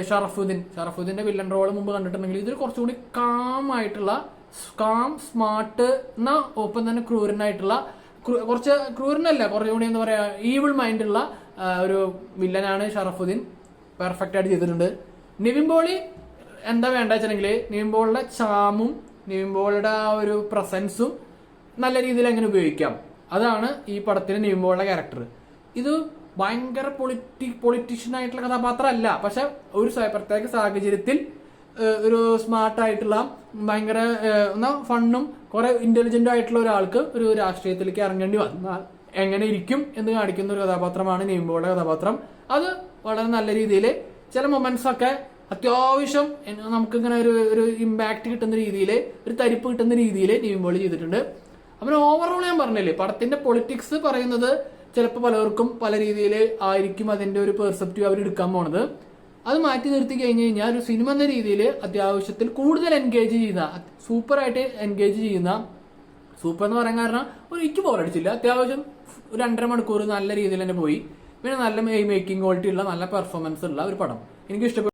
ഷറഫുദ്ദീന്റെ villain role മുമ്പ് കണ്ടിട്ടുണ്ടെങ്കിൽ ഇതൊരു കുറച്ചുകൂടി സ്മാർട്ട് എന്നാ ഒപ്പം തന്നെ ക്രൂരനായിട്ടുള്ള, കുറച്ച് ക്രൂരനല്ല, കുറച്ചുകൂടി എന്താ പറയാ ഈവിൾ മൈൻഡുള്ള ഒരു വില്ലനാണ് ഷറഫുദ്ദീൻ. പെർഫെക്റ്റ് ആയിട്ട് ചെയ്തിട്ടുണ്ട്. നിവിൻ പോളി എന്താ വേണ്ട വെച്ചിട്ടുണ്ടെങ്കിൽ നിവിൻ പോളിയുടെ ചാമും നിവിൻ പോളിയുടെ ആ ഒരു പ്രസൻസും നല്ല രീതിയിൽ എങ്ങനെ ഉപയോഗിക്കാം, അതാണ് ഈ പടത്തിലെ നിവിൻ പോളിയുടെ ക്യാരക്ടർ. ഇത് ഭയങ്കര പൊളിറ്റീഷ്യൻ ആയിട്ടുള്ള കഥാപാത്രമല്ല, പക്ഷെ ഒരു പ്രത്യേക സാഹചര്യത്തിൽ ഒരു സ്മാർട്ടായിട്ടുള്ള ഭയങ്കര ഫണ്ണും കുറെ ഇന്റലിജന്റ് ആയിട്ടുള്ള ഒരാൾക്ക് ഒരു രാഷ്ട്രീയത്തിലേക്ക് ഇറങ്ങേണ്ടി വന്നാൽ എങ്ങനെ ഇരിക്കും എന്ന് കാണിക്കുന്ന ഒരു കഥാപാത്രമാണ് നിവിൻ പോളിയുടെ കഥാപാത്രം. അത് വളരെ നല്ല രീതിയിൽ ചില മൊമെന്റ്സ് ഒക്കെ അത്യാവശ്യം നമുക്കിങ്ങനെ ഒരു ഇമ്പാക്ട് കിട്ടുന്ന രീതിയിൽ, ഒരു തരിപ്പ് കിട്ടുന്ന രീതിയിൽ നിവിൻ പോളി ചെയ്തിട്ടുണ്ട്. അപ്പം ഓവറോൾ ഞാൻ പറഞ്ഞില്ലേ, പടത്തിന്റെ പൊളിറ്റിക്സ് പറയുന്നത് ചിലപ്പോൾ പലർക്കും പല രീതിയിൽ ആയിരിക്കും അതിന്റെ ഒരു പെർസെപ്റ്റീവ് അവർ എടുക്കാൻ പോണത്. അത് മാറ്റി നിർത്തി കഴിഞ്ഞു കഴിഞ്ഞാൽ ഒരു സിനിമ എന്ന രീതിയിൽ അത്യാവശ്യത്തിൽ കൂടുതൽ എൻഗേജ് ചെയ്യുന്ന, സൂപ്പറായിട്ട് എൻഗേജ് ചെയ്യുന്ന, സൂപ്പർ എന്ന് പറയാൻ കാരണം എനിക്ക് ബോറടിച്ചില്ല, അത്യാവശ്യം 2.5 മണിക്കൂർ നല്ല രീതിയിൽ തന്നെ പോയി. പിന്നെ നല്ല മേക്കിംഗ് ക്വാളിറ്റി ഉള്ള നല്ല പെർഫോമൻസ് ഉള്ള ഒരു പടം എനിക്ക് ഇഷ്ടപ്പെട്ടു.